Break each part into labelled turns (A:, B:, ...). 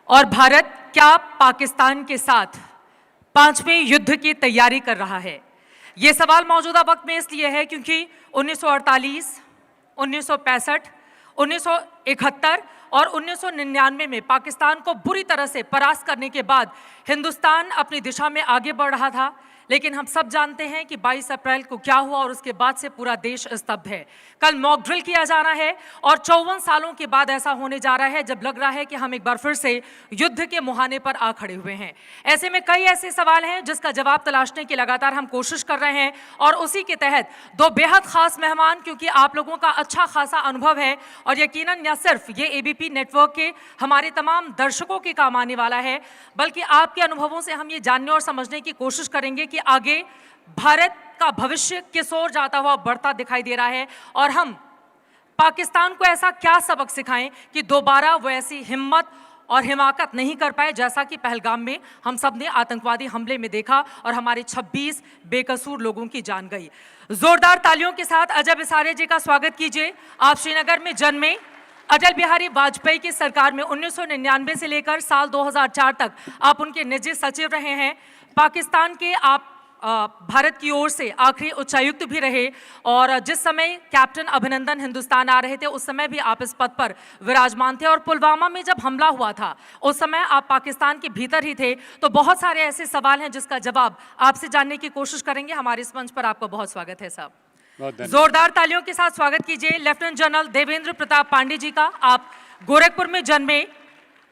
A: और भारत क्या पाकिस्तान के साथ पांचवें युद्ध की तैयारी कर रहा है? ये सवाल मौजूदा वक्त में इसलिए है क्योंकि 1948, 1965, 1971 और 1999 में पाकिस्तान को बुरी तरह से परास्त करने के बाद हिंदुस्तान अपनी दिशा में आगे बढ़ रहा था। लेकिन हम सब जानते हैं कि 22 अप्रैल को क्या हुआ और उसके बाद से पूरा देश स्तब्ध है। कल मॉक ड्रिल किया जाना है और 54 सालों के बाद ऐसा होने जा रहा है जब लग रहा है कि हम एक बार फिर से युद्ध के मुहाने पर आ खड़े हुए हैं। ऐसे में कई ऐसे सवाल हैं जिसका जवाब तलाशने की लगातार हम कोशिश कर रहे हैं और उसी के तहत दो बेहद खास मेहमान, क्योंकि आप लोगों का अच्छा खासा अनुभव है और यकीनन न सिर्फ ये एबीपी नेटवर्क के हमारे तमाम दर्शकों के काम आने वाला है, बल्कि आपके अनुभवों से हम ये जानने और समझने की कोशिश करेंगे कि आगे भारत का भविष्य किस ओर जाता हुआ बढ़ता दिखाई दे रहा है और हम पाकिस्तान को ऐसा क्या सबक सिखाएं कि दोबारा वो ऐसी हिम्मत और हिमाकत नहीं कर पाए जैसा कि पहलगाम में हम सब ने आतंकवादी हमले में देखा और हमारे 26 बेकसूर लोगों की जान गई। जोरदार तालियों के साथ अजय बिसारिया जी का स्वागत कीजिए। आप श्रीनगर में जन्मे, अटल बिहारी वाजपेयी की सरकार में 1999 से लेकर साल 2004 तक आप उनके निजी सचिव रहे हैं। पाकिस्तान के आप भारत की ओर से आखिरी उच्चायुक्त भी रहे और जिस समय कैप्टन अभिनंदन हिंदुस्तान आ रहे थे उस समय भी आप इस पद पर विराजमान थे और पुलवामा में जब हमला हुआ था उस समय आप पाकिस्तान के भीतर ही थे। तो बहुत सारे ऐसे सवाल हैं जिसका जवाब आपसे जानने की कोशिश करेंगे। हमारे इस मंच पर आपका बहुत स्वागत है साहब। जोरदार तालियों के साथ स्वागत कीजिए लेफ्टिनेंट जनरल देवेंद्र प्रताप पांडे जी का। आप गोरखपुर में जन्मे,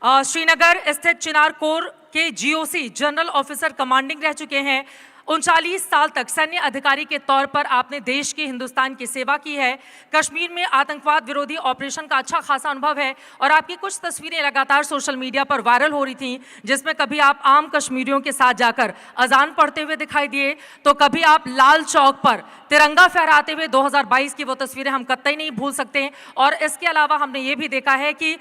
A: श्रीनगर स्थित चिनार कोर के जीओसी जनरल ऑफिसर कमांडिंग रह चुके हैं। 39 साल तक सैन्य अधिकारी के तौर पर आपने देश की, हिंदुस्तान की सेवा की है। कश्मीर में आतंकवाद विरोधी ऑपरेशन का अच्छा खासा अनुभव है और आपकी कुछ तस्वीरें लगातार सोशल मीडिया पर वायरल हो रही थीं जिसमें कभी आप आम कश्मीरियों के साथ जाकर अजान पढ़ते हुए दिखाई दिए तो कभी आप लाल चौक पर तिरंगा फहराते हुए 2022 की वो तस्वीरें हम कतई नहीं भूल सकते। और इसके अलावा हमने ये भी देखा है कि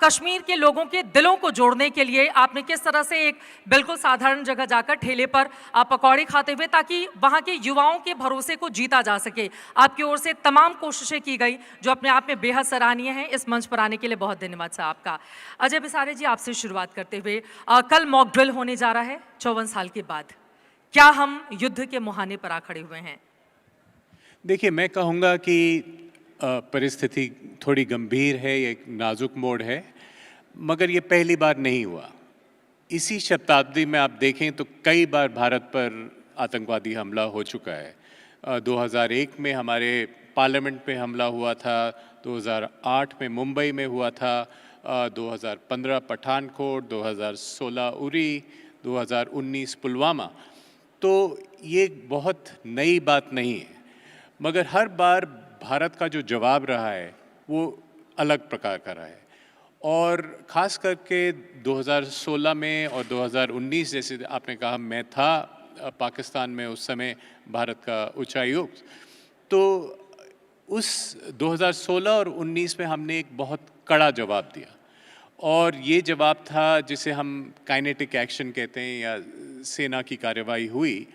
A: कश्मीर के लोगों के दिलों को जोड़ने के लिए आपने किस तरह से एक बिल्कुल साधारण जगह जाकर ठेले पर आप पकौड़े खाते हुए ताकि वहाँ के युवाओं के भरोसे को जीता जा सके, आपकी ओर से तमाम कोशिशें की गई जो अपने आप में बेहद सराहनीय है। इस मंच पर आने के लिए बहुत धन्यवाद साहब आपका। अजय बिसारिया जी, आपसे शुरुआत करते हुए कल मॉक ड्रिल होने जा रहा है 54 साल के बाद, क्या हम युद्ध के मुहाने पर आ खड़े हुए हैं?
B: देखिए, मैं कहूँगा कि परिस्थिति थोड़ी गंभीर है, एक नाजुक मोड़ है, मगर ये पहली बार नहीं हुआ। इसी शताब्दी में आप देखें तो कई बार भारत पर आतंकवादी हमला हो चुका है। 2001 में हमारे पार्लियामेंट पे हमला हुआ था, 2008 में मुंबई में हुआ था, 2015 पठानकोट, 2016 उरी, 2019 पुलवामा। तो ये बहुत नई बात नहीं है, मगर हर बार भारत का जो जवाब रहा है वो अलग प्रकार का रहा है। और ख़ास करके 2016 में और 2019, जैसे आपने कहा, मैं था पाकिस्तान में उस समय भारत का उच्चायुक्त, तो उस 2016 और 19 में हमने एक बहुत कड़ा जवाब दिया और ये जवाब था जिसे हम काइनेटिक एक्शन कहते हैं या सेना की कार्रवाई हुई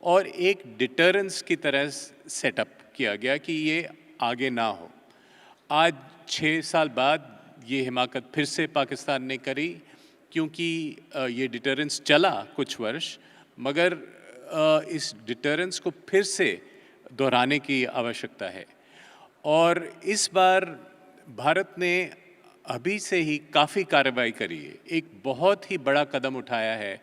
B: और एक डिटरेंस की तरह सेटअप किया गया कि ये आगे ना हो। आज 6 साल बाद ये हिमाकत फिर से पाकिस्तान ने करी क्योंकि ये डिटरेंस चला कुछ वर्ष, मगर इस डिटरेंस को फिर से दोहराने की आवश्यकता है। और इस बार भारत ने अभी से ही काफ़ी कार्रवाई करी है, एक बहुत ही बड़ा कदम उठाया है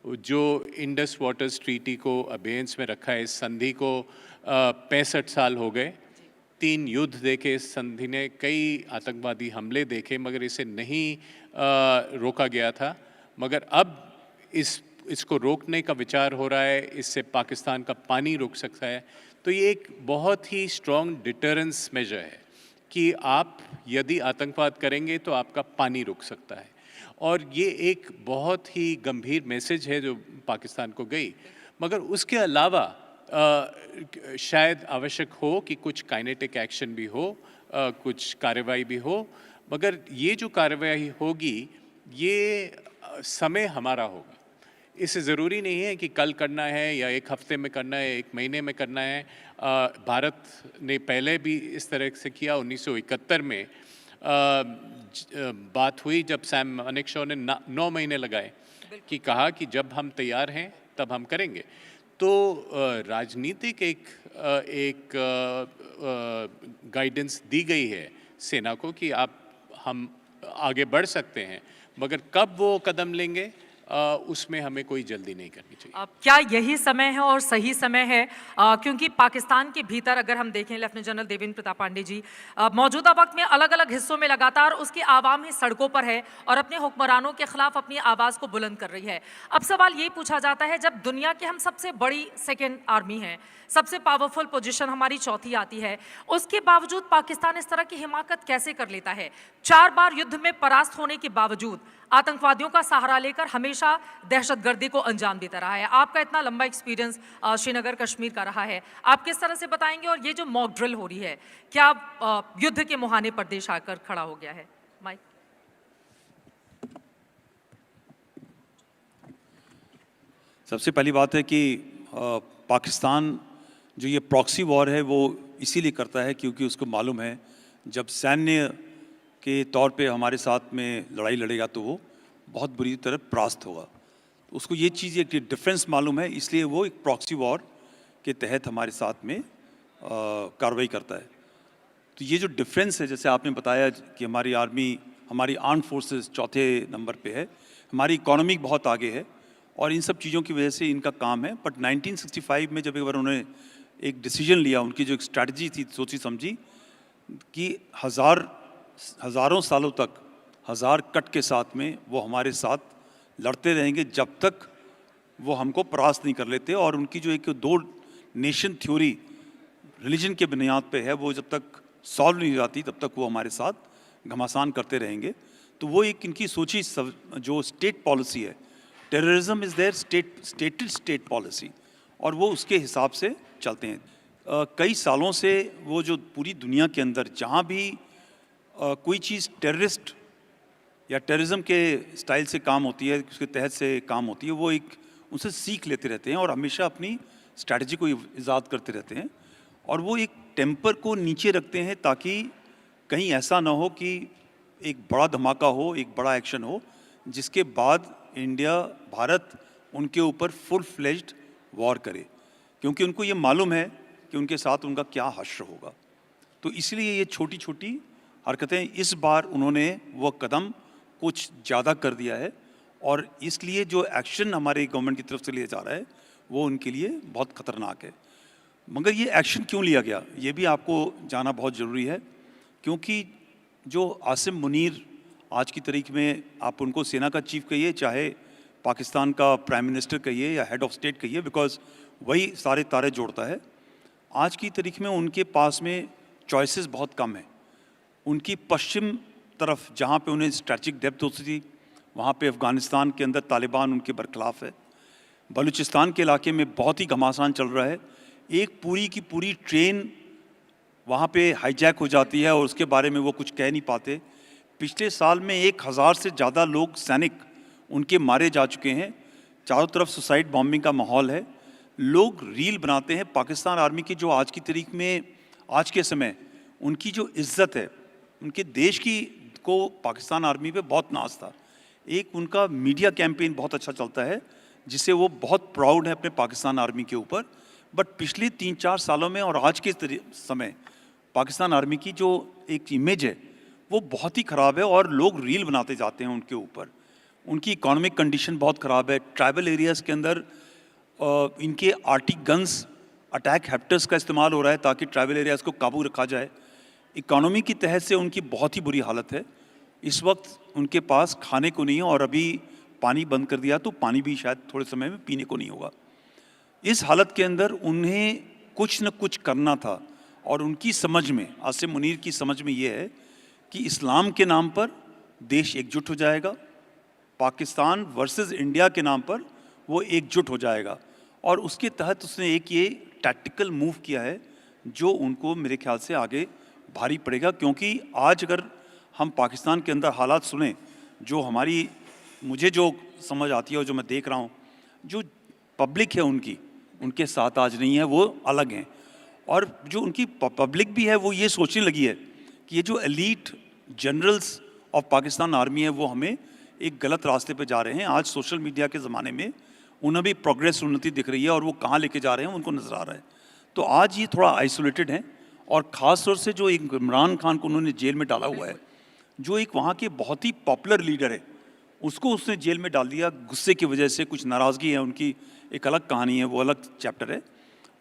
B: जो इंडस वाटर्स ट्रीटी को अबेयंस में रखा है। इस संधि को 65 साल हो गए, 3 युद्ध देखे इस संधि ने, कई आतंकवादी हमले देखे, मगर इसे नहीं रोका गया था। मगर अब इसको रोकने का विचार हो रहा है, इससे पाकिस्तान का पानी रुक सकता है। तो ये एक बहुत ही स्ट्रॉन्ग डिटरेंस मेजर है कि आप यदि आतंकवाद करेंगे तो आपका पानी रुक सकता है। और ये एक बहुत ही गंभीर मैसेज है जो पाकिस्तान को गई। मगर उसके अलावा शायद आवश्यक हो कि कुछ काइनेटिक एक्शन भी हो, कुछ कार्रवाई भी हो, मगर ये जो कार्रवाई होगी ये समय हमारा होगा। इससे ज़रूरी नहीं है कि कल करना है या एक हफ्ते में करना है, एक महीने में करना है। भारत ने पहले भी इस तरह से किया। 1971 में बात हुई जब सैम मानेकशॉ ने 9 महीने लगाए कि कहा कि जब हम तैयार हैं तब हम करेंगे। तो राजनीतिक एक गाइडेंस दी गई है सेना को कि हम आगे बढ़ सकते हैं, मगर कब वो कदम लेंगे उसमें हमें कोई जल्दी नहीं करनी चाहिए।
A: क्या यही समय है और सही समय है? क्योंकि पाकिस्तान के भीतर अगर हम देखें लेफ्टिनेंट जनरल देवेंद्र प्रताप पांडे जी, मौजूदा वक्त में अलग अलग हिस्सों में लगातार उसकी आवाम ही सड़कों पर है और अपने हुक्मरानों के खिलाफ अपनी आवाज़ को बुलंद कर रही है। अब सवाल ये पूछा जाता है, जब दुनिया की हम सबसे बड़ी सेकेंड आर्मी है, सबसे पावरफुल पोजीशन हमारी चौथी आती है, उसके बावजूद पाकिस्तान इस तरह की हिमाकत कैसे कर लेता है? 4 बार युद्ध में परास्त होने के बावजूद आतंकवादियों का सहारा लेकर हमेशा दहशतगर्दी को अंजाम देता रहा है। आपका इतना लंबा एक्सपीरियंस श्रीनगर कश्मीर का रहा है, आप किस तरह से बताएंगे? और ये जो मॉक ड्रिल हो रही है, क्या युद्ध के मुहाने पर देश आकर खड़ा हो गया है? माइक।
C: सबसे पहली बात है कि पाकिस्तान जो ये प्रॉक्सी वॉर है वो इसीलिए करता है क्योंकि उसको मालूम है जब सैन्य के तौर पे हमारे साथ में लड़ाई लड़ेगा तो वो बहुत बुरी तरह परास्त होगा। तो उसको ये चीज़ एक डिफरेंस मालूम है, इसलिए वो एक प्रॉक्सी वॉर के तहत हमारे साथ में कार्रवाई करता है। तो ये जो डिफरेंस है, जैसे आपने बताया कि हमारी आर्मी, हमारी आर्म फोर्सेस चौथे नंबर पे है, हमारी इकोनॉमी बहुत आगे है और इन सब चीज़ों की वजह से इनका काम है। बट 1965 में जब एक बार उन्होंने एक डिसीजन लिया, उनकी जो एक स्ट्रैटेजी थी सोची समझी कि हज़ारों सालों तक 1000 कट के साथ में वो हमारे साथ लड़ते रहेंगे जब तक वो हमको परास्त नहीं कर लेते। और उनकी जो एक 2 नेशन थ्योरी रिलीजन के बुनियाद पे है, वो जब तक सॉल्व नहीं हो जाती तब तक वो हमारे साथ घमासान करते रहेंगे। तो वो एक इनकी सोची जो स्टेट पॉलिसी है, terrorism is there state policy, और वो उसके हिसाब से चलते हैं। कई सालों से वो जो पूरी दुनिया के अंदर जहाँ भी कोई चीज़ टेररिस्ट या टेररिज्म के स्टाइल से काम होती है, उसके तहत से काम होती है, वो एक उनसे सीख लेते रहते हैं और हमेशा अपनी स्ट्रैटेजी को इजाद करते रहते हैं। और वो एक टेम्पर को नीचे रखते हैं ताकि कहीं ऐसा ना हो कि एक बड़ा धमाका हो, एक बड़ा एक्शन हो, जिसके बाद इंडिया, भारत उनके ऊपर फुल फ्लेज्ड वॉर करे, क्योंकि उनको ये मालूम है कि उनके साथ उनका क्या हश्र होगा। तो इसलिए ये छोटी छोटी हरकतें, इस बार उन्होंने वो कदम कुछ ज़्यादा कर दिया है और इसलिए जो एक्शन हमारे गवर्नमेंट की तरफ से लिया जा रहा है वो उनके लिए बहुत ख़तरनाक है। मगर ये एक्शन क्यों लिया गया, ये भी आपको जानना बहुत ज़रूरी है, क्योंकि जो आसिम मुनीर आज की तारीख में, आप उनको सेना का चीफ कहिए, चाहे पाकिस्तान का प्राइम मिनिस्टर कहिए या हेड ऑफ स्टेट कहिए, बिकॉज वही सारे तारे जोड़ता है। आज की तारीख में उनके पास में चॉइसेस बहुत कम हैं। उनकी पश्चिम तरफ जहाँ पे उन्हें स्ट्रैटेजिक डेप्थ होती थी, वहाँ पे अफ़गानिस्तान के अंदर तालिबान उनके बरखिलाफ़ है। बलूचिस्तान के इलाके में बहुत ही घमासान चल रहा है। एक पूरी की पूरी ट्रेन वहाँ पे हाईजैक हो जाती है और उसके बारे में वो कुछ कह नहीं पाते। पिछले साल में 1000 से ज़्यादा लोग, सैनिक उनके मारे जा चुके हैं। चारों तरफ सुसाइड बॉम्बिंग का माहौल है। लोग रील बनाते हैं। पाकिस्तान आर्मी की जो आज की तारीख में, आज के समय उनकी जो इज़्ज़त है, उनके देश की को पाकिस्तान आर्मी पे बहुत नाज था। एक उनका मीडिया कैंपेन बहुत अच्छा चलता है जिससे वो बहुत प्राउड है अपने पाकिस्तान आर्मी के ऊपर। बट पिछले 3-4 सालों में और आज के समय पाकिस्तान आर्मी की जो एक इमेज है वो बहुत ही ख़राब है और लोग रील बनाते जाते हैं उनके ऊपर। उनकी इकोनॉमिक कंडीशन बहुत ख़राब है। ट्राइबल एरियाज़ के अंदर इनके आर्टिक गन्स, अटैक हेप्टर्स का इस्तेमाल हो रहा है ताकि ट्राइबल एरियाज़ को काबू रखा जाए। इकोनॉमी की तहत से उनकी बहुत ही बुरी हालत है। इस वक्त उनके पास खाने को नहीं है और अभी पानी बंद कर दिया तो पानी भी शायद थोड़े समय में पीने को नहीं होगा। इस हालत के अंदर उन्हें कुछ न कुछ करना था और उनकी समझ में, आसिम मुनीर की समझ में ये है कि इस्लाम के नाम पर देश एकजुट हो जाएगा, पाकिस्तान वर्सेस इंडिया के नाम पर वो एकजुट हो जाएगा। और उसके तहत उसने एक ये टैक्टिकल मूव किया है जो उनको मेरे ख्याल से आगे भारी पड़ेगा। क्योंकि आज अगर हम पाकिस्तान के अंदर हालात सुने, जो हमारी, मुझे जो समझ आती है और जो मैं देख रहा हूँ, जो पब्लिक है उनके साथ आज नहीं है, वो अलग हैं। और जो उनकी पब्लिक भी है वो ये सोचने लगी है कि ये जो elite generals of Pakistan army है वो हमें एक गलत रास्ते पे जा रहे हैं। आज सोशल मीडिया के ज़माने में उन्हें भी प्रोग्रेस उन्नति दिख रही है और वो कहाँ लेके जा रहे हैं उनको नज़र आ रहा है। तो आज ये थोड़ा आइसोलेटेड हैं और ख़ास तौर से जो एक इमरान खान को उन्होंने जेल में डाला हुआ है, जो एक वहाँ के बहुत ही पॉपुलर लीडर है, उसको उसने जेल में डाल दिया गुस्से की वजह से। कुछ नाराज़गी है उनकी, एक अलग कहानी है, वो अलग चैप्टर है।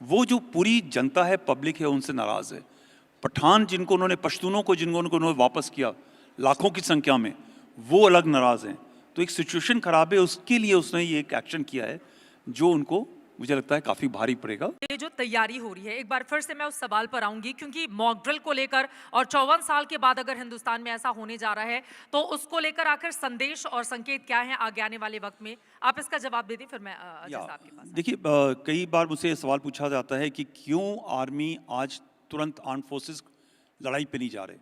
C: वो जो पूरी जनता है, पब्लिक है, उनसे नाराज़ है। पठान जिनको उन्होंने, पश्तूनों को जिनको उन्होंने वापस किया लाखों की संख्या में, वो अलग नाराज़ हैं। तो एक सिचुएशन ख़राब है, उसके लिए उसने ये एक एक्शन किया है जो उनको, मुझे लगता है, काफ़ी भारी पड़ेगा।
A: ये जो तैयारी हो रही है, एक बार फिर से मैं उस सवाल पर आऊंगी, क्योंकि मॉक ड्रिल को लेकर और 54 साल के बाद अगर हिंदुस्तान में ऐसा होने जा रहा है तो उसको लेकर आखिर संदेश और संकेत क्या है आगे आने वाले वक्त में? आप इसका जवाब दे दें, फिर मैं अजय साहब के पास।
C: देखिए, कई बार मुझसे ये सवाल पूछा जाता है कि क्यों आर्मी आज तुरंत आर्म फोर्सेस लड़ाई पे नहीं जा रहे।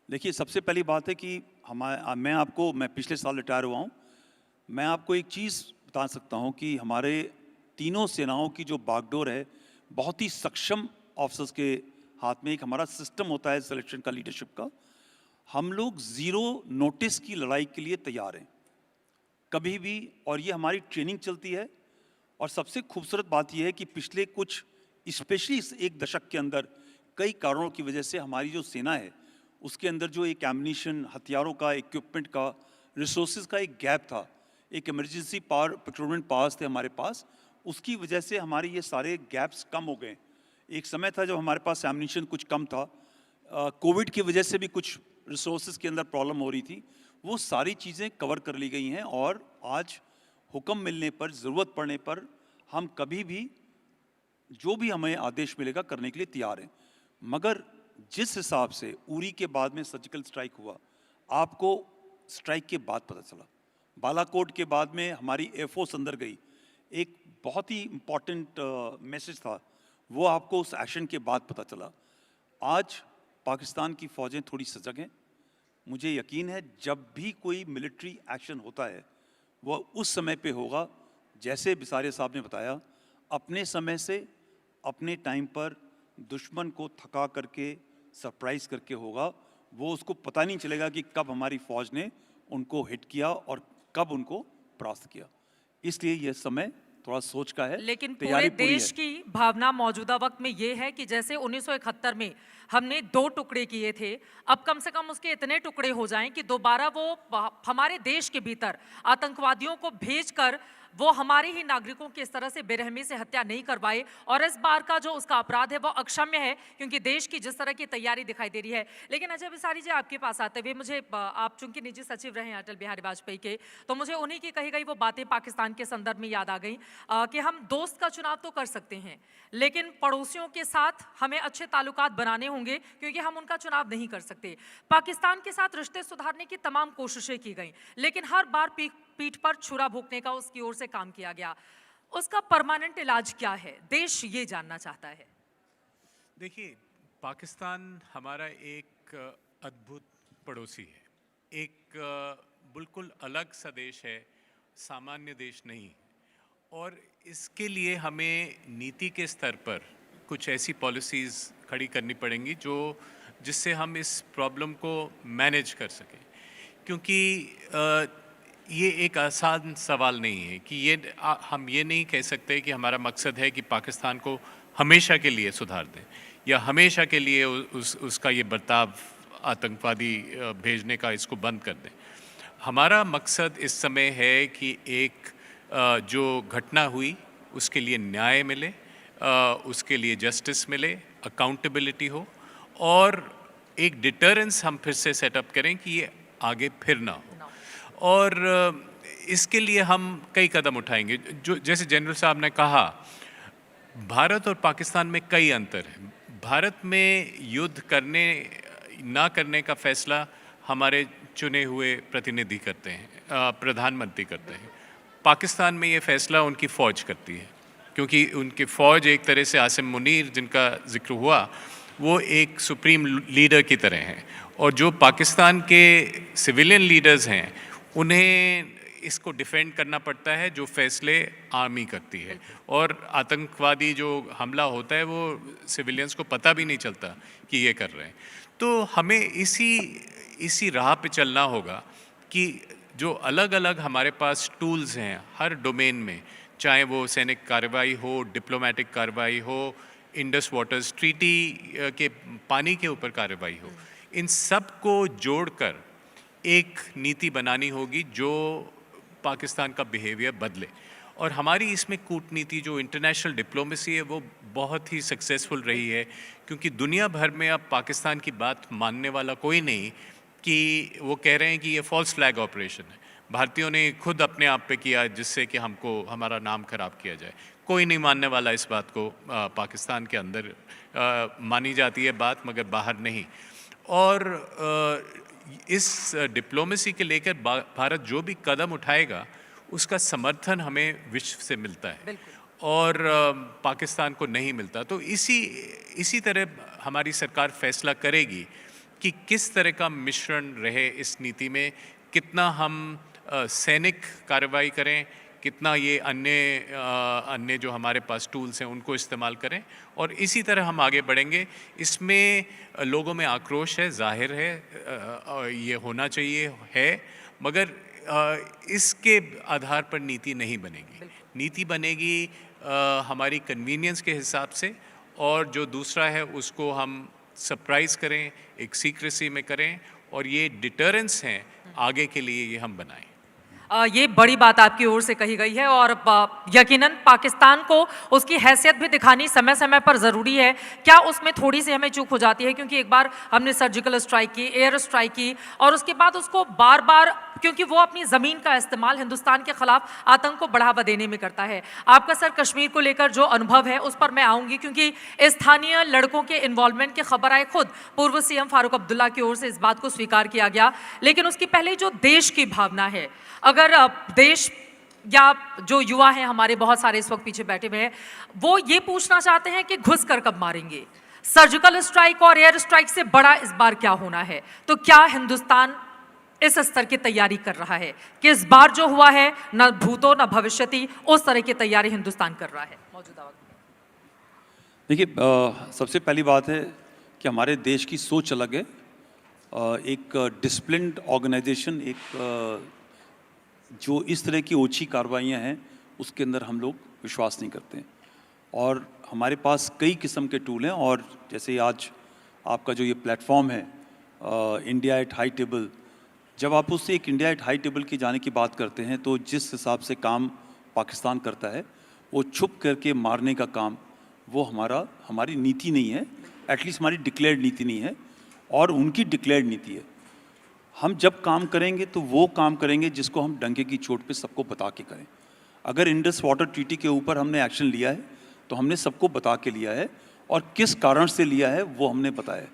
C: देखिए, सबसे पहली बात है कि मैं पिछले साल रिटायर हुआ हूँ। मैं आपको एक चीज़ बता सकता हूँ कि हमारे तीनों सेनाओं की जो बागडोर है, बहुत ही सक्षम ऑफिसर्स के हाथ में एक हमारा सिस्टम होता है सिलेक्शन का, लीडरशिप का। हम लोग ज़ीरो नोटिस की लड़ाई के लिए तैयार हैं कभी भी, और ये हमारी ट्रेनिंग चलती है। और सबसे खूबसूरत बात यह है कि पिछले कुछ, स्पेशली इस एक दशक के अंदर, कई कारणों की वजह से हमारी जो सेना है उसके अंदर जो एक एम्युनिशन, हथियारों का, इक्विपमेंट का, रिसोर्सेज का एक गैप था, एक इमरजेंसी पावर प्रोक्योरमेंट पावर्स थे हमारे पास, उसकी वजह से हमारे ये सारे गैप्स कम हो गए। एक समय था जब हमारे पास एम्युनिशन कुछ कम था, कोविड की वजह से भी कुछ रिसोर्सेज के अंदर प्रॉब्लम हो रही थी, वो सारी चीज़ें कवर कर ली गई हैं। और आज हुक्म मिलने पर, ज़रूरत पड़ने पर, हम कभी भी जो भी हमें आदेश मिलेगा करने के लिए तैयार हैं। मगर जिस हिसाब से उरी के बाद में सर्जिकल स्ट्राइक हुआ, आपको स्ट्राइक के बाद पता चला, बालाकोट के बाद में हमारी एयरफोर्स अंदर गई, एक बहुत ही इम्पॉर्टेंट मैसेज था, वो आपको उस एक्शन के बाद पता चला। आज पाकिस्तान की फ़ौजें थोड़ी सजग हैं। मुझे यकीन है जब भी कोई मिलिट्री एक्शन होता है वो उस समय पे होगा, जैसे बिसारिया साहब ने बताया, अपने समय से, अपने टाइम पर, दुश्मन को थका करके, सरप्राइज करके होगा। वो उसको पता नहीं चलेगा कि कब हमारी फ़ौज ने उनको हिट किया और कब उनको परास्त किया। इसलिए यह समय थोड़ा सोच का है,
A: लेकिन पूरे
C: तैयारी पूरी
A: देश
C: है।
A: की भावना मौजूदा वक्त में ये है कि जैसे 1971 में हमने 2 टुकड़े किए थे, अब कम से कम उसके इतने टुकड़े हो जाएं कि दोबारा वो हमारे देश के भीतर आतंकवादियों को भेजकर वो हमारे ही नागरिकों की इस तरह से बेरहमी से हत्या नहीं करवाए। और इस बार का जो उसका अपराध है वो अक्षम्य है, क्योंकि देश की जिस तरह की तैयारी दिखाई दे रही है। लेकिन अजय बिसारी जी, आपके पास आते हुए मुझे, आप चूंकि निजी सचिव रहे हैं अटल बिहारी वाजपेयी के, तो मुझे उन्हीं की कही गई वो बातें पाकिस्तान के संदर्भ में याद आ गई कि हम दोस्त का चुनाव तो कर सकते हैं, लेकिन पड़ोसियों के साथ हमें अच्छे ताल्लुकात बनाने होंगे, क्योंकि हम उनका चुनाव नहीं कर सकते। पाकिस्तान के साथ रिश्ते सुधारने की तमाम कोशिशें की गई, लेकिन हर बार पीठ पर छुरा भोंकने का उसकी ओर से काम किया गया। उसका परमानेंट इलाज क्या है, देश ये जानना चाहता है।
B: देखिए, पाकिस्तान हमारा एक अद्भुत पड़ोसी है, एक बिल्कुल अलग सा देश है, सामान्य देश नहीं। और इसके लिए हमें नीति के स्तर पर कुछ ऐसी पॉलिसीज़ खड़ी करनी पड़ेंगी जिससे हम इस प्रॉब्लम को मैनेज कर सकें। क्योंकि ये एक आसान सवाल नहीं है कि हम ये नहीं कह सकते कि हमारा मकसद है कि पाकिस्तान को हमेशा के लिए सुधार दें या हमेशा के लिए उसका ये बर्ताव आतंकवादी भेजने का इसको बंद कर दें। हमारा मकसद इस समय है कि एक जो घटना हुई उसके लिए न्याय मिले, उसके लिए जस्टिस मिले, अकाउंटेबिलिटी हो, और एक डिटरेंस हम फिर से सेटअप करें कि ये आगे फिर ना हो। और इसके लिए हम कई कदम उठाएंगे। जो जैसे जनरल साहब ने कहा, भारत और पाकिस्तान में कई अंतर हैं। भारत में युद्ध करने ना करने का फैसला हमारे चुने हुए प्रतिनिधि करते हैं, प्रधानमंत्री करते हैं। पाकिस्तान में ये फैसला उनकी फ़ौज करती है, क्योंकि उनकी फ़ौज एक तरह से आसिम मुनीर जिनका जिक्र हुआ, वो एक सुप्रीम लीडर की तरह हैं। और जो पाकिस्तान के सिविलियन लीडर्स हैं उन्हें इसको डिफेंड करना पड़ता है जो फैसले आर्मी करती है। और आतंकवादी जो हमला होता है वो सिविलियंस को पता भी नहीं चलता कि ये कर रहे हैं। तो हमें इसी राह पे चलना होगा कि जो अलग अलग हमारे पास टूल्स हैं हर डोमेन में, चाहे वो सैनिक कार्रवाई हो, डिप्लोमेटिक कार्रवाई हो, इंडस वाटर्स ट्रीटी के पानी के ऊपर कार्रवाई हो, इन सब को जोड़कर एक नीति बनानी होगी जो पाकिस्तान का बिहेवियर बदले। और हमारी इसमें कूटनीति जो इंटरनेशनल डिप्लोमेसी है वो बहुत ही सक्सेसफुल रही है, क्योंकि दुनिया भर में अब पाकिस्तान की बात मानने वाला कोई नहीं कि वो कह रहे हैं कि ये फॉल्स फ्लैग ऑपरेशन है। भारतीयों ने खुद अपने आप पे किया जिससे कि हमारा नाम खराब किया जाए। कोई नहीं मानने वाला इस बात को। पाकिस्तान के अंदर मानी जाती है बात, मगर बाहर नहीं। और इस डिप्लोमेसी के लेकर भारत जो भी कदम उठाएगा उसका समर्थन हमें विश्व से मिलता है और पाकिस्तान को नहीं मिलता। तो इसी तरह हमारी सरकार फैसला करेगी कि किस तरह का मिश्रण रहे इस नीति में, कितना हम सैनिक कार्रवाई करें, कितना ये अन्य जो हमारे पास टूल्स हैं उनको इस्तेमाल करें, और इसी तरह हम आगे बढ़ेंगे। इसमें लोगों में आक्रोश है, जाहिर है, ये होना चाहिए है, मगर इसके आधार पर नीति नहीं बनेगी। नीति बनेगी हमारी कन्वीनियंस के हिसाब से, और जो दूसरा है उसको हम सरप्राइज़ करें, एक सीक्रेसी में करें, और ये डिटरेंस हैं आगे के लिए ये हम बनाएं।
A: ये बड़ी बात आपकी ओर से कही गई है और यकीनन पाकिस्तान को उसकी हैसियत भी दिखानी समय समय पर ज़रूरी है। क्या उसमें थोड़ी सी हमें चूक हो जाती है, क्योंकि एक बार हमने सर्जिकल स्ट्राइक की, एयर स्ट्राइक की, और उसके बाद उसको बार बार, क्योंकि वो अपनी ज़मीन का इस्तेमाल हिंदुस्तान के खिलाफ आतंक को बढ़ावा देने में करता है। आपका सर कश्मीर को लेकर जो अनुभव है उस पर मैं आऊँगी, क्योंकि स्थानीय लड़कों के इन्वॉल्वमेंट की खबर आई, खुद पूर्व सीएम फारूक अब्दुल्ला की ओर से इस बात को स्वीकार किया गया। लेकिन उसकी पहले जो देश की भावना है, अगर देश या जो युवा हैं हमारे बहुत सारे इस वक्त पीछे बैठे हुए हैं, वो ये पूछना चाहते हैं कि घुस कर कब मारेंगे। सर्जिकल स्ट्राइक और एयर स्ट्राइक से बड़ा इस बार क्या होना है? तो क्या हिंदुस्तान इस स्तर की तैयारी कर रहा है कि इस बार जो हुआ है न भूतो न भविष्यति, उस तरह की तैयारी हिंदुस्तान कर रहा है मौजूदा वक्त में?
C: देखिए, सबसे पहली बात है कि हमारे देश की सोच अलग है। एक डिसिप्लिन्ड ऑर्गेनाइजेशन, एक जो इस तरह की ओछी कार्रवाइयाँ हैं उसके अंदर हम लोग विश्वास नहीं करते हैं। और हमारे पास कई किस्म के टूल हैं, और जैसे आज आपका जो ये प्लेटफॉर्म है इंडिया एट हाई टेबल, जब आप उससे एक इंडिया एट हाई टेबल की जाने की बात करते हैं तो जिस हिसाब से काम पाकिस्तान करता है, वो छुप करके मारने का काम, वो हमारी नीति नहीं है, एटलीस्ट हमारी डिक्लेयर्ड नीति नहीं है, और उनकी डिक्लेयर्ड नीति है। हम जब काम करेंगे तो वो काम करेंगे जिसको हम डंके की चोट पे सबको बता के करें। अगर इंडस वाटर ट्रीटी के ऊपर हमने एक्शन लिया है तो हमने सबको बता के लिया है, और किस कारण से लिया है वो हमने बताया।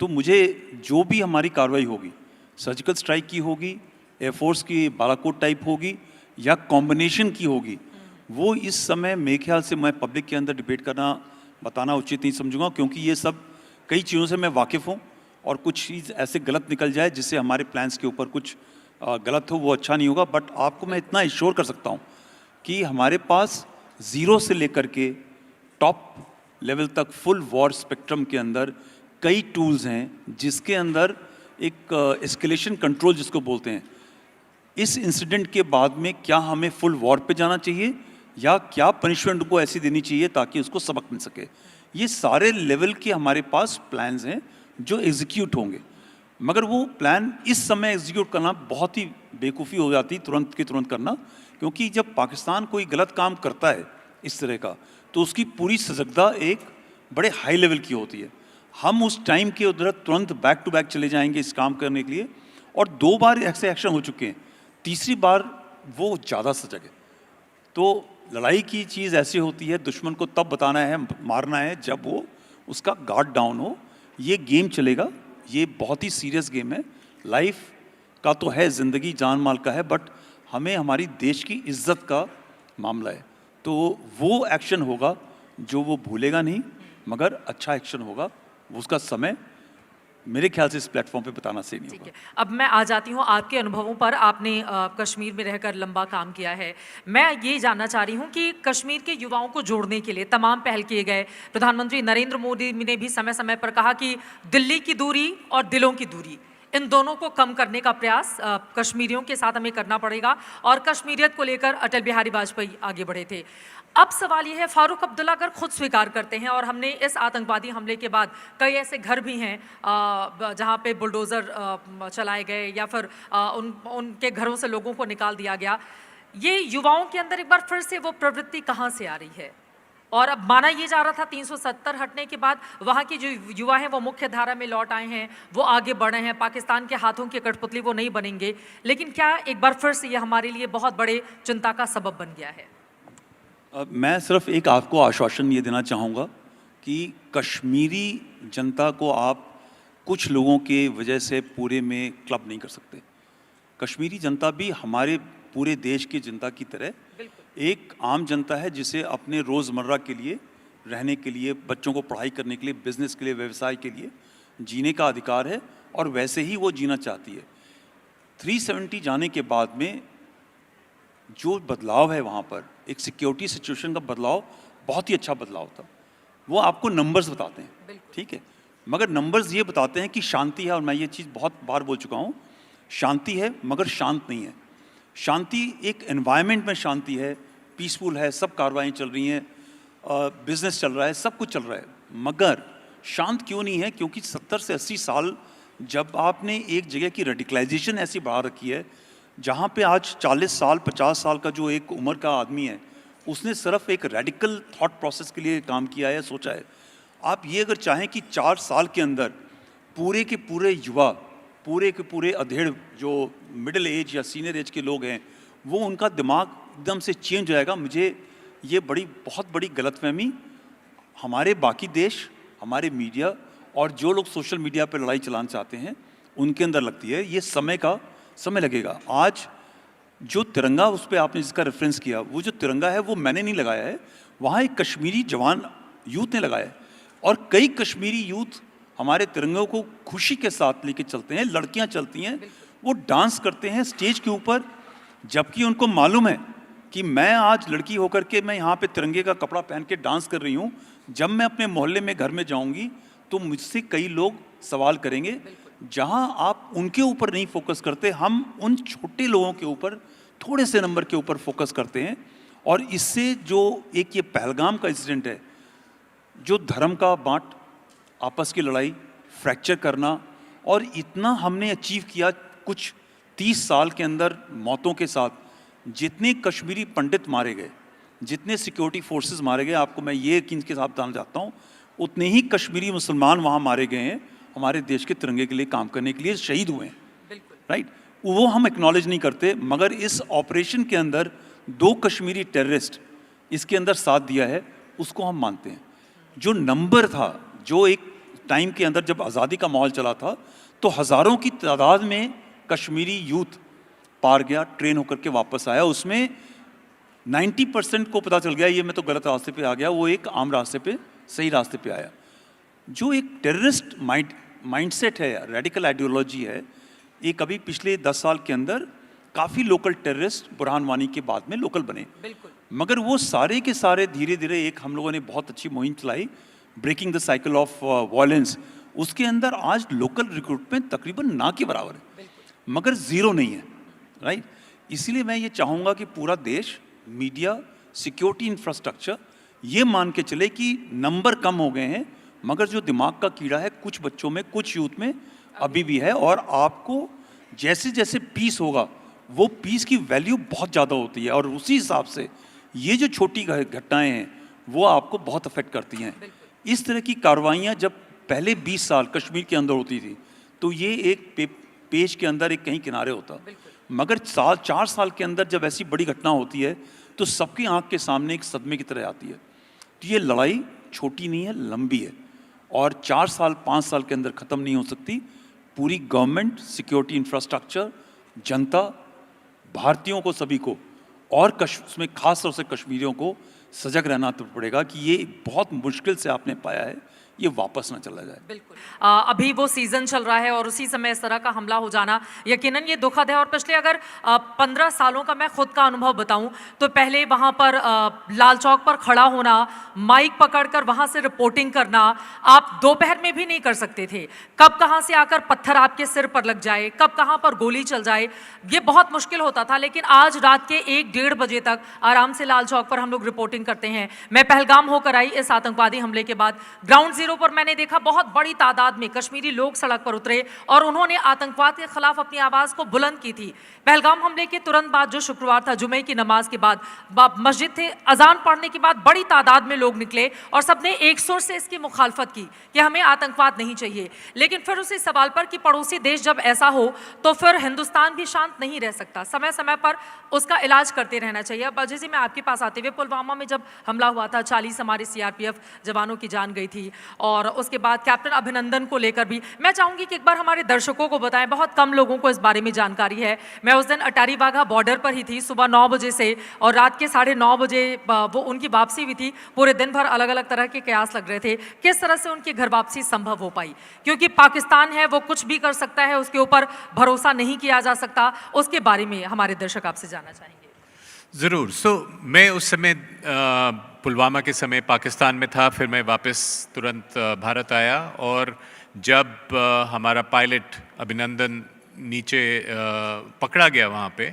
C: तो मुझे जो भी हमारी कार्रवाई होगी, सर्जिकल स्ट्राइक की होगी, एयरफोर्स की बालाकोट टाइप होगी, या कॉम्बिनेशन की होगी, वो इस समय मेरे ख्याल से मैं पब्लिक के अंदर डिबेट करना, बताना उचित नहीं समझूंगा, क्योंकि ये सब कई चीज़ों से मैं वाकिफ़ हूँ, और कुछ चीज़ ऐसे गलत निकल जाए जिससे हमारे प्लान्स के ऊपर कुछ गलत हो, वो अच्छा नहीं होगा। बट आपको मैं इतना इश्योर कर सकता हूँ कि हमारे पास ज़ीरो से लेकर के टॉप लेवल तक फुल वॉर स्पेक्ट्रम के अंदर कई टूल्स हैं, जिसके अंदर एक एस्केलेशन कंट्रोल जिसको बोलते हैं, इस इंसिडेंट के बाद में क्या हमें फुल वॉर पे जाना चाहिए या क्या पनिशमेंट को ऐसी देनी चाहिए ताकि उसको सबक मिल सके। ये सारे लेवल के हमारे पास प्लान्स हैं जो एग्जीक्यूट होंगे, मगर वो प्लान इस समय एग्जीक्यूट करना बहुत ही बेवकूफ़ी हो जाती तुरंत की तुरंत करना, क्योंकि जब पाकिस्तान कोई गलत काम करता है इस तरह का तो उसकी पूरी सजगता एक बड़े हाई लेवल की होती है। हम उस टाइम के उधर तुरंत बैक टू बैक चले जाएंगे इस काम करने के लिए, और 2 बार ऐसे एक्शन हो चुके हैं, तीसरी बार वो ज़्यादा सजग है। तो लड़ाई की चीज़ ऐसी होती है, दुश्मन को तब बताना है, मारना है जब वो उसका गार्ड डाउन हो। ये गेम चलेगा, ये बहुत ही सीरियस गेम है, लाइफ का तो है, ज़िंदगी जान माल का है, बट हमें हमारी देश की इज्जत का मामला है। तो वो एक्शन होगा जो वो भूलेगा नहीं, मगर अच्छा एक्शन होगा, उसका समय मेरे ख्याल से इस प्लेटफॉर्म पे बताना सही नहीं
A: ठीक
C: होगा।
A: है, अब मैं आ जाती हूँ आपके अनुभवों पर। आपने कश्मीर में रहकर लंबा काम किया है। मैं ये जानना चाह रही हूँ कि कश्मीर के युवाओं को जोड़ने के लिए तमाम पहल किए गए। प्रधानमंत्री नरेंद्र मोदी ने भी समय समय पर कहा कि दिल्ली की दूरी और दिलों की दूरी, इन दोनों को कम करने का प्रयास कश्मीरियों के साथ हमें करना पड़ेगा, और कश्मीरियत को लेकर अटल बिहारी वाजपेयी आगे बढ़े थे। अब सवाल ये है, फारूक अब्दुल्ला अगर खुद स्वीकार करते हैं, और हमने इस आतंकवादी हमले के बाद कई ऐसे घर भी हैं जहां पे बुलडोज़र चलाए गए या फिर उनके घरों से लोगों को निकाल दिया गया, ये युवाओं के अंदर एक बार फिर से वो प्रवृत्ति कहाँ से आ रही है? और अब माना ये जा रहा था 370 हटने के बाद वहाँ के जो युवा हैं वो मुख्य धारा में लौट आए हैं, वो आगे बढ़े हैं, पाकिस्तान के हाथों की कठपुतली वो नहीं बनेंगे, लेकिन क्या एक बार फिर से ये हमारे लिए बहुत बड़े चिंता का सबब बन गया है?
C: मैं सिर्फ एक आपको आश्वासन ये देना चाहूँगा कि कश्मीरी जनता को आप कुछ लोगों के वजह से पूरे में क्लब नहीं कर सकते। कश्मीरी जनता भी हमारे पूरे देश की जनता की तरह एक आम जनता है, जिसे अपने रोज़मर्रा के लिए, रहने के लिए, बच्चों को पढ़ाई करने के लिए, बिजनेस के लिए, व्यवसाय के लिए जीने का अधिकार है, और वैसे ही वो जीना चाहती है। 370 जाने के बाद में जो बदलाव है वहाँ पर, एक सिक्योरिटी सिचुएशन का बदलाव, बहुत ही अच्छा बदलाव था। वो आपको नंबर्स बताते हैं, ठीक है, मगर नंबर्स ये बताते हैं कि शांति है, और मैं ये चीज़ बहुत बार बोल चुका हूँ, शांति है मगर शांत नहीं है। शांति एक एनवायरनमेंट में शांति है, पीसफुल है, सब कार्रवाई चल रही हैं, बिजनेस चल रहा है, सब कुछ चल रहा है, मगर शांत क्यों नहीं है? क्योंकि 70 से 80 साल जब आपने एक जगह की रेडिकलाइजेशन ऐसी बढ़ा रखी है, जहाँ पे आज 40 साल 50 साल का जो एक उम्र का आदमी है, उसने सिर्फ एक रेडिकल थॉट प्रोसेस के लिए काम किया है, सोचा है। आप ये अगर चाहें कि 4 साल के अंदर पूरे के पूरे युवा, पूरे के पूरे अधेड़ जो मिडिल एज या सीनियर एज के लोग हैं, वो उनका दिमाग एकदम से चेंज हो जाएगा, मुझे ये बहुत बड़ी गलतफहमी हमारे बाकी देश, हमारे मीडिया और जो लोग सोशल मीडिया पर लड़ाई चलाना चाहते हैं उनके अंदर लगती है। ये समय लगेगा। आज जो तिरंगा, उस पर आपने जिसका रेफरेंस किया, वो जो तिरंगा है वो मैंने नहीं लगाया है, वहाँ एक कश्मीरी जवान यूथ ने लगाया है, और कई कश्मीरी यूथ हमारे तिरंगों को खुशी के साथ लेके चलते हैं। लड़कियां चलती हैं, वो डांस करते हैं स्टेज के ऊपर, जबकि उनको मालूम है कि मैं आज लड़की होकर के मैं यहाँ पे तिरंगे का कपड़ा पहन के डांस कर रही हूँ, जब मैं अपने मोहल्ले में घर में जाऊँगी तो मुझसे कई लोग सवाल करेंगे। जहाँ आप उनके ऊपर नहीं फोकस करते, हम उन छोटे लोगों के ऊपर, थोड़े से नंबर के ऊपर फोकस करते हैं, और इससे जो एक ये पहलगाम का इंसिडेंट है, जो धर्म का बांट, आपस की लड़ाई, फ्रैक्चर करना, और इतना हमने अचीव किया कुछ 30 साल के अंदर मौतों के साथ। जितने कश्मीरी पंडित मारे गए, जितने सिक्योरिटी फोर्सेस मारे गए, आपको मैं ये यकीन के साथ बताना चाहता हूँ, उतने ही कश्मीरी मुसलमान वहाँ मारे गए हैं, हमारे देश के तिरंगे के लिए काम करने के लिए शहीद हुए हैं, राइट। वो हम एक्नॉलेज नहीं करते, मगर इस ऑपरेशन के अंदर 2 कश्मीरी टेररिस्ट इसके अंदर साथ दिया है, उसको हम मानते हैं। जो नंबर था, जो एक टाइम के अंदर जब आज़ादी का माहौल चला था, तो हज़ारों की तादाद में कश्मीरी यूथ पार गया, ट्रेन होकर के वापस आया, उसमें 90% को पता चल गया ये मैं तो गलत रास्ते पे आ गया, वो एक आम रास्ते पे, सही रास्ते पे आया। जो एक टेररिस्ट माइंडसेट है, रेडिकल आइडियोलॉजी है, एक अभी पिछले 10 साल के अंदर काफ़ी लोकल टेररिस्ट बुरहान वानी के बाद में लोकल बने, मगर वो सारे के सारे धीरे धीरे, एक हम लोगों ने बहुत अच्छी मुहिम चलाई, breaking the cycle of violence, उसके अंदर आज लोकल रिक्रूटमेंट तकरीबन ना के बराबर है, मगर ज़ीरो नहीं है, राइट। इसीलिए मैं ये चाहूँगा कि पूरा देश, मीडिया, सिक्योरिटी इंफ्रास्ट्रक्चर ये मान के चले कि नंबर कम हो गए हैं, मगर जो दिमाग का कीड़ा है कुछ बच्चों में, कुछ यूथ में अभी भी है, और आपको जैसे जैसे पीस होगा, वो पीस की वैल्यू बहुत ज़्यादा होती है, और उसी हिसाब से ये जो छोटी घटनाएं हैं वो आपको बहुत अफेक्ट करती हैं। इस तरह की कार्रवाइयाँ जब पहले 20 साल कश्मीर के अंदर होती थी, तो ये एक पेज के अंदर एक कहीं किनारे होता, मगर 4 साल के अंदर जब ऐसी बड़ी घटना होती है तो सबकी आंख के सामने एक सदमे की तरह आती है। तो ये लड़ाई छोटी नहीं है, लंबी है, और 4 साल 5 साल के अंदर ख़त्म नहीं हो सकती। पूरी गवर्नमेंट, सिक्योरिटी इंफ्रास्ट्रक्चर, जनता, भारतीयों को, सभी को, और उसमें खास तौर से कश्मीरियों को सजग रहना तो पड़ेगा कि ये बहुत मुश्किल से आपने पाया है ये वापस ना चला जाए।
A: बिल्कुल अभी वो सीजन चल रहा है और उसी समय इस तरह का हमला हो जाना यकीनन ये दुखद है। और पिछले अगर 15 सालों का मैं खुद का अनुभव बताऊं तो पहले वहां पर लाल चौक पर खड़ा होना, माइक पकड़कर वहां से रिपोर्टिंग करना आप दोपहर में भी नहीं कर सकते थे। कब कहां से आकर पत्थर आपके सिर पर लग जाए, कब कहां पर गोली चल जाए, ये बहुत मुश्किल होता था। लेकिन आज रात के 1-1:30 बजे तक आराम से लाल चौक पर हम लोग रिपोर्टिंग करते हैं। मैं पहलगाम होकर आई इस आतंकवादी हमले के बाद, ग्राउंड जीरो पर मैंने देखा बहुत बड़ी तादाद में कश्मीरी लोग सड़क पर उतरे और उन्होंने आतंकवाद के खिलाफ अपनी आवाज को बुलंद की थी। पहलगाम हमले के तुरंत बाद जो शुक्रवार था, जुमे की नमाज के बाद मस्जिद थे, अजान पढ़ने के बाद बड़ी तादाद में लोग निकले और सबने एक सुर से इसकी मुखालफत की कि हमें आतंकवाद नहीं चाहिए। लेकिन फिर उसी सवाल पर कि पड़ोसी देश जब ऐसा हो तो फिर हिंदुस्तान भी शांत नहीं रह सकता, समय समय पर उसका इलाज करते रहना चाहिए। अब अजय जी मैं आपके पास आते हुए, पुलवामा में जब हमला हुआ था 40 हमारे सीआरपीएफ जवानों की जान गई थी और उसके बाद कैप्टन अभिनंदन को लेकर भी मैं चाहूंगी कि एक बार हमारे दर्शकों को बताएं, बहुत कम लोगों को इस बारे में जानकारी है। मैं उस दिन अटारी वाघा बॉर्डर पर ही थी सुबह 9 बजे से और रात के 9:30 बजे वो उनकी वापसी हुई थी। पूरे दिन भर अलग अलग तरह के कयास लग रहे थे किस तरह से उनकी घर वापसी संभव हो पाई, क्योंकि पाकिस्तान है वो कुछ भी कर सकता है, उसके ऊपर भरोसा नहीं किया जा सकता। उसके बारे में हमारे दर्शक आपसे जानना चाहेंगे।
B: ज़रूर। मैं उस समय पुलवामा के समय पाकिस्तान में था, फिर मैं वापस तुरंत भारत आया और जब हमारा पायलट अभिनंदन नीचे पकड़ा गया वहाँ पे,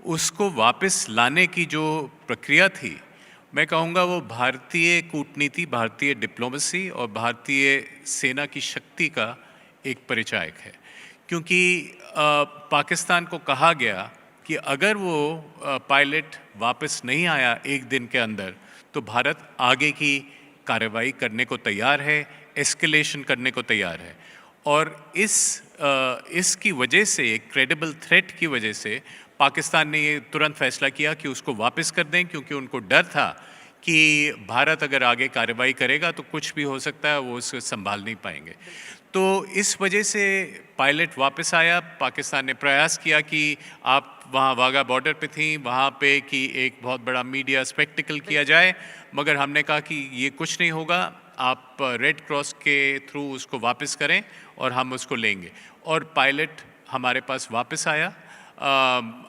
B: उसको वापस लाने की जो प्रक्रिया थी, मैं कहूँगा वो भारतीय कूटनीति, भारतीय डिप्लोमेसी और भारतीय सेना की शक्ति का एक परिचायक है। क्योंकि पाकिस्तान को कहा गया कि अगर वो पायलट वापस नहीं आया एक दिन के अंदर तो भारत आगे की कार्रवाई करने को तैयार है, एस्केलेशन करने को तैयार है। और इसकी वजह से, एक क्रेडिबल थ्रेट की वजह से पाकिस्तान ने ये तुरंत फैसला किया कि उसको वापस कर दें, क्योंकि उनको डर था कि भारत अगर आगे कार्रवाई करेगा तो कुछ भी हो सकता है, वो उसे संभाल नहीं पाएंगे। तो इस वजह से पायलट वापस आया। पाकिस्तान ने प्रयास किया कि आप वहाँ वाघा बॉर्डर पे थी, वहाँ पे कि एक बहुत बड़ा मीडिया स्पेक्टिकल किया जाए, मगर हमने कहा कि ये कुछ नहीं होगा, आप रेड क्रॉस के थ्रू उसको वापस करें और हम उसको लेंगे। और पायलट हमारे पास वापस आया,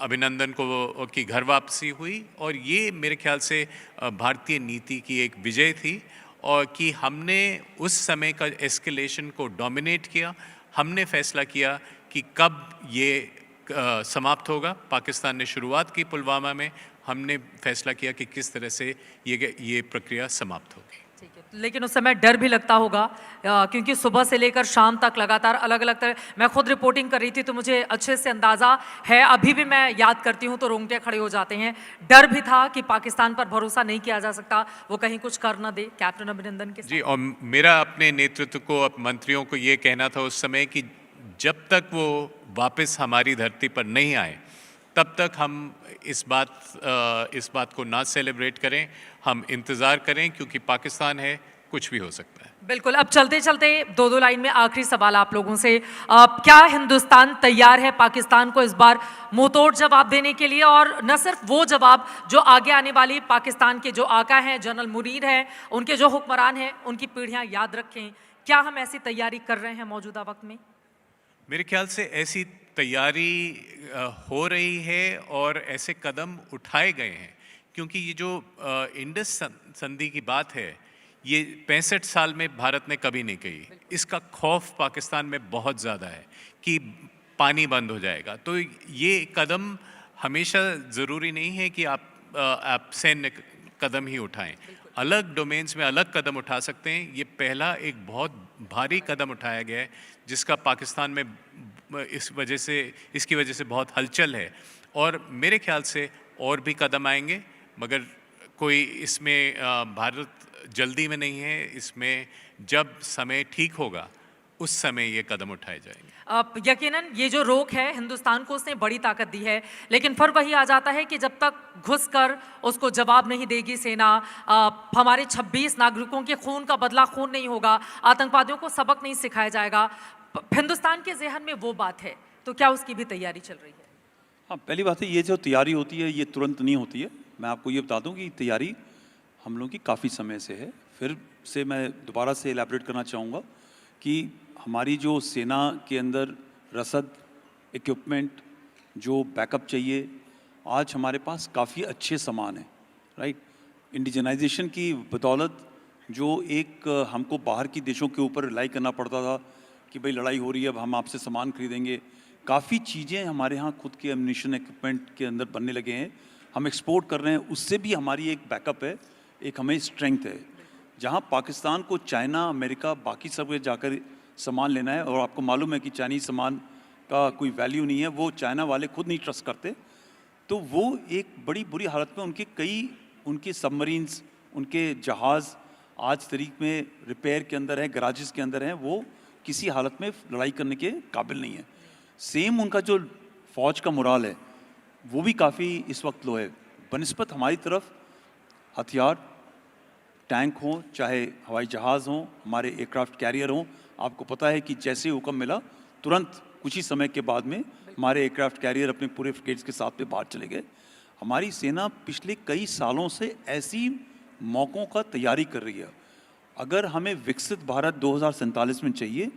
B: अभिनंदन को की घर वापसी हुई और ये मेरे ख्याल से भारतीय नीति की एक विजय थी और कि हमने उस समय का एस्केलेशन को डोमिनेट किया। हमने फैसला किया कि कब ये समाप्त होगा। पाकिस्तान ने शुरुआत की पुलवामा में, हमने फैसला किया कि किस तरह से ये प्रक्रिया समाप्त होगी।
A: ठीक है, लेकिन उस समय डर भी लगता होगा क्योंकि सुबह से लेकर शाम तक लगातार अलग अलग तरह, मैं खुद रिपोर्टिंग कर रही थी तो मुझे अच्छे से अंदाज़ा है, अभी भी मैं याद करती हूँ तो रोंगटे खड़े हो जाते हैं। डर भी था कि पाकिस्तान पर भरोसा नहीं किया जा सकता, वो कहीं कुछ कर ना दे कैप्टन अभिनंदन के साथ।
B: जी, और मेरा अपने नेतृत्व को, मंत्रियों को ये कहना था उस समय कि जब तक वो वापस हमारी धरती पर नहीं आए तब तक हम इस बात को ना सेलिब्रेट करें, हम इंतज़ार करें, क्योंकि पाकिस्तान है, कुछ भी हो सकता है।
A: बिल्कुल। अब चलते चलते 2-2 लाइन में आखिरी सवाल आप लोगों से, क्या हिंदुस्तान तैयार है पाकिस्तान को इस बार मुंहतोड़ जवाब देने के लिए? और न सिर्फ वो जवाब जो आगे आने वाली पाकिस्तान के जो आका हैं, जनरल मुनीर हैं, उनके जो हुक्मरान हैं, उनकी पीढ़ियां याद रखें, क्या हम ऐसी तैयारी कर रहे हैं मौजूदा वक्त में?
B: मेरे ख्याल से ऐसी तैयारी हो रही है और ऐसे कदम उठाए गए हैं, क्योंकि ये जो इंडस संधि की बात है, ये 65 साल में भारत ने कभी नहीं कही। इसका खौफ पाकिस्तान में बहुत ज़्यादा है कि पानी बंद हो जाएगा। तो ये कदम हमेशा ज़रूरी नहीं है कि आप सैन्य कदम ही उठाएं, अलग डोमेन्स में अलग कदम उठा सकते हैं। ये पहला एक बहुत भारी कदम उठाया गया है जिसका पाकिस्तान में इसकी वजह से बहुत हलचल है और मेरे ख्याल से और भी कदम आएंगे, मगर कोई इसमें भारत जल्दी में नहीं है। इसमें जब समय ठीक होगा उस समय ये कदम उठाए जाएंगे।
A: यकीनन ये जो रोक है हिंदुस्तान को उसने बड़ी ताकत दी है, लेकिन फिर वही आ जाता है कि जब तक घुसकर उसको जवाब नहीं देगी सेना, हमारे 26 नागरिकों के खून का बदला खून नहीं होगा, आतंकवादियों को सबक नहीं सिखाया जाएगा। हिंदुस्तान के जहन में वो बात है, तो क्या उसकी भी तैयारी चल रही है?
C: हाँ, पहली बात है ये जो तैयारी होती है ये तुरंत नहीं होती है। मैं आपको ये बता दूं कि तैयारी हम लोगों की काफ़ी समय से है। फिर से मैं दोबारा से एलैबोरेट करना चाहूँगा कि हमारी जो सेना के अंदर रसद, इक्विपमेंट, जो बैकअप चाहिए, आज हमारे पास काफ़ी अच्छे सामान हैं, राइट। इंडिजनाइजेशन की बदौलत जो एक हमको बाहर की देशों के ऊपर रिलाई करना पड़ता था कि भाई लड़ाई हो रही है, अब हम आपसे सामान खरीदेंगे, काफ़ी चीज़ें हमारे यहाँ खुद के एम्यूनिशन इक्विपमेंट के अंदर बनने लगे हैं, हम एक्सपोर्ट कर रहे हैं, उससे भी हमारी एक बैकअप है, एक हमें स्ट्रेंथ है। जहाँ पाकिस्तान को चाइना, अमेरिका, बाकी सब जाकर सामान लेना है, और आपको मालूम है कि चाइनीज़ सामान का कोई वैल्यू नहीं है, वो चाइना वाले खुद नहीं ट्रस्ट करते, तो वो एक बड़ी बुरी हालत में उनके सबमरीन्स, उनके जहाज़ आज तारीख में रिपेयर के अंदर हैं, गराजेस के अंदर हैं, वो किसी हालत में लड़ाई करने के काबिल नहीं है। सेम उनका जो फ़ौज का मोराल है वो भी काफ़ी इस वक्त लो है, बनिस्बत हमारी तरफ हथियार, टैंक हों, चाहे हवाई जहाज़ हों, हमारे एयरक्राफ्ट कैरियर हों। आपको पता है कि जैसे ही हुक्म मिला तुरंत कुछ ही समय के बाद में हमारे एयरक्राफ्ट कैरियर अपने पूरे फ्रिगेट्स के साथ में बाहर चले गए। हमारी सेना पिछले कई सालों से ऐसी मौक़ों का तैयारी कर रही है। अगर हमें विकसित भारत 2047 में चाहिए,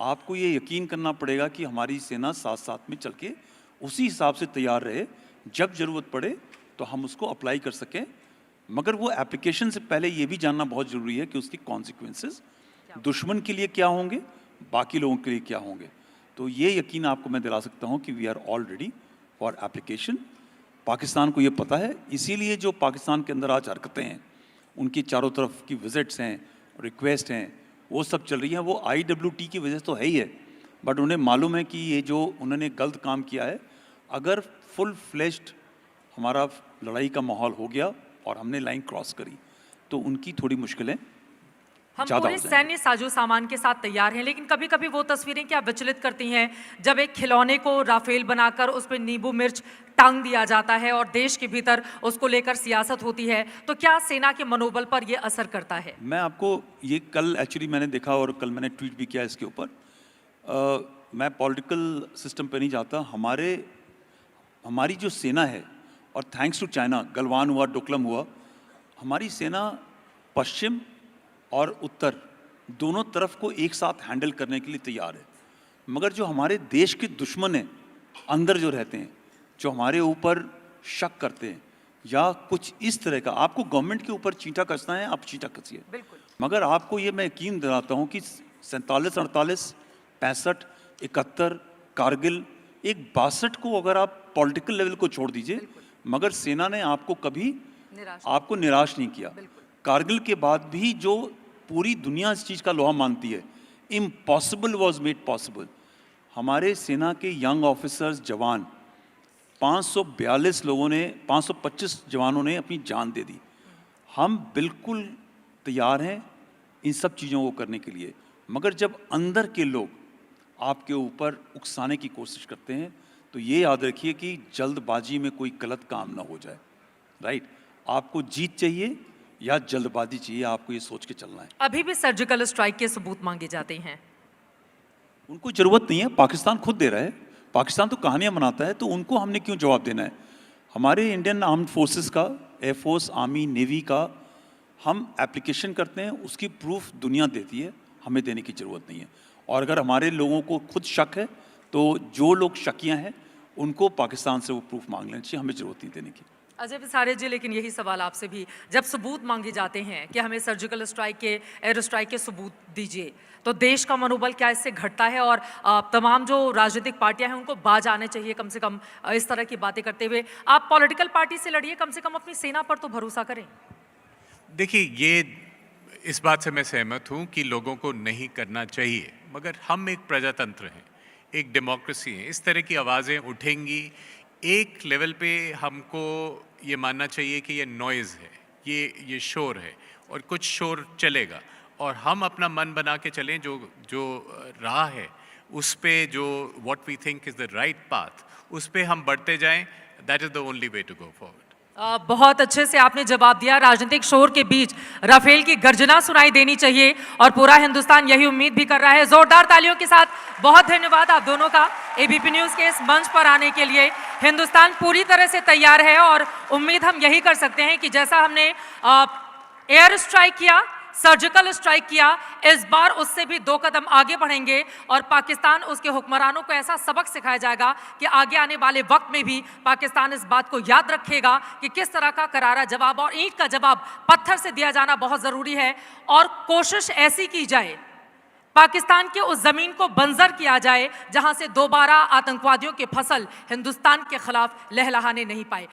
C: आपको ये यकीन करना पड़ेगा कि हमारी सेना साथ साथ में चल के उसी हिसाब से तैयार रहे, जब ज़रूरत पड़े तो हम उसको अप्लाई कर सकें। मगर वो एप्लीकेशन से पहले ये भी जानना बहुत ज़रूरी है कि उसकी कॉन्सिक्वेंसेस दुश्मन के लिए क्या होंगे, बाकी लोगों के लिए क्या होंगे। तो ये यकीन आपको मैं दिला सकता हूँ कि we are all ready for application. Pakistan को ये पता है, इसीलिए जो पाकिस्तान के अंदर आज हरकतें हैं, उनकी चारों तरफ की विजिट्स हैं, रिक्वेस्ट हैं, वो सब चल रही हैं, वो IWT की वजह तो है ही है, बट उन्हें मालूम है कि ये जो उन्होंने गलत काम किया है, अगर फुल फ्लेश्ड हमारा लड़ाई का माहौल हो गया और हमने लाइन क्रॉस करी तो उनकी थोड़ी मुश्किलें
A: हम
C: ज़्यादा
A: पूरे
C: हो जाएंगी।
A: सैन्य साजो सामान के साथ तैयार हैं, लेकिन कभी कभी वो तस्वीरें क्या विचलित करती हैं जब एक खिलौने को राफेल बनाकर उस पर नींबू मिर्च टांग दिया जाता है और देश के भीतर उसको लेकर सियासत होती है, तो क्या सेना के मनोबल पर ये असर करता है?
C: मैं आपको ये कल एक्चुअली मैंने देखा और कल मैंने ट्वीट भी किया इसके ऊपर। मैं पॉलिटिकल सिस्टम पे नहीं जाता, हमारी जो सेना है, और थैंक्स टू चाइना, गलवान हुआ, डोकलम हुआ, हमारी सेना पश्चिम और उत्तर दोनों तरफ को एक साथ हैंडल करने के लिए तैयार है। मगर जो हमारे देश के दुश्मन हैं, अंदर जो रहते हैं, जो हमारे ऊपर शक करते हैं या कुछ इस तरह का, आपको गवर्नमेंट के ऊपर चींटा कसना है, आप चींटा कसिए,
A: बिल्कुल।
C: मगर आपको ये मैं यकीन दिलाता हूँ कि 47, 48, 65, 71, कारगिल, एक 62 को अगर आप पॉलिटिकल लेवल को छोड़ दीजिए, मगर सेना ने आपको कभी आपको निराश नहीं किया। कारगिल के बाद भी जो पूरी दुनिया इस चीज़ का लोहा मानती है, इम्पॉसिबल वॉज मेड पॉसिबल। हमारे सेना के यंग ऑफिसर्स, जवान, 542 लोगों ने, 525 जवानों ने अपनी जान दे दी। हम बिल्कुल तैयार हैं इन सब चीज़ों को करने के लिए, मगर जब अंदर के लोग आपके ऊपर उकसाने की कोशिश करते हैं तो ये याद रखिए कि जल्दबाजी में कोई गलत काम ना हो जाए, राइट। आपको जीत चाहिए या जल्दबाजी चाहिए, आपको ये सोच के चलना है।
A: अभी भी सर्जिकल स्ट्राइक के सबूत मांगे जाते हैं।
C: उनको ज़रूरत नहीं है, पाकिस्तान खुद दे रहा है। पाकिस्तान तो कहानियाँ बनाता है, तो उनको हमने क्यों जवाब देना है? हमारे इंडियन आर्म्ड फोर्सेस का, एयरफोर्स, आर्मी, नेवी का हम एप्लीकेशन करते हैं, उसकी प्रूफ दुनिया देती है, हमें देने की ज़रूरत नहीं है। और अगर हमारे लोगों को खुद शक है तो जो लोग शकियाँ हैं उनको पाकिस्तान से वो प्रूफ मांग लेना चाहिए, हमें ज़रूरत नहीं देने की।
A: अजय विसारे जी, लेकिन यही सवाल आपसे भी, जब सबूत मांगे जाते हैं कि हमें सर्जिकल स्ट्राइक के, एयर स्ट्राइक के सबूत दीजिए, तो देश का मनोबल क्या इससे घटता है? और तमाम जो राजनीतिक पार्टियां हैं उनको बाज आने चाहिए कम से कम इस तरह की बातें करते हुए। आप पॉलिटिकल पार्टी से लड़िए, कम से कम अपनी सेना पर तो भरोसा करें।
B: देखिए, ये इस बात से मैं सहमत हूँ कि लोगों को नहीं करना चाहिए, मगर हम एक प्रजातंत्र हैं, एक डेमोक्रेसी है, इस तरह की आवाज़ें उठेंगी। एक लेवल पे हमको ये मानना चाहिए कि ये नॉइज़ है, ये शोर है और कुछ शोर चलेगा, और हम अपना मन बना के चलें, जो राह है उस पे, जो what we think is the right path, उस पे हम बढ़ते जाएं। That is the only way to go forward.
A: बहुत अच्छे से आपने जवाब दिया। राजनीतिक शोर के बीच राफेल की गर्जना सुनाई देनी चाहिए और पूरा हिंदुस्तान यही उम्मीद भी कर रहा है। जोरदार तालियों के साथ बहुत धन्यवाद आप दोनों का एबीपी न्यूज़ के इस मंच पर आने के लिए। हिंदुस्तान पूरी तरह से तैयार है और उम्मीद हम यही कर सकते हैं कि जैसा हमने एयर स्ट्राइक किया, सर्जिकल स्ट्राइक किया, इस बार उससे भी 2 कदम आगे बढ़ेंगे और पाकिस्तान उसके हुक्मरानों को ऐसा सबक सिखाया जाएगा कि आगे आने वाले वक्त में भी पाकिस्तान इस बात को याद रखेगा कि किस तरह का करारा जवाब और ईंट का जवाब पत्थर से दिया जाना बहुत ज़रूरी है। और कोशिश ऐसी की जाए पाकिस्तान के उस जमीन को बंजर किया जाए जहां से दोबारा आतंकवादियों के फसल हिंदुस्तान के खिलाफ लहलहाने नहीं पाए।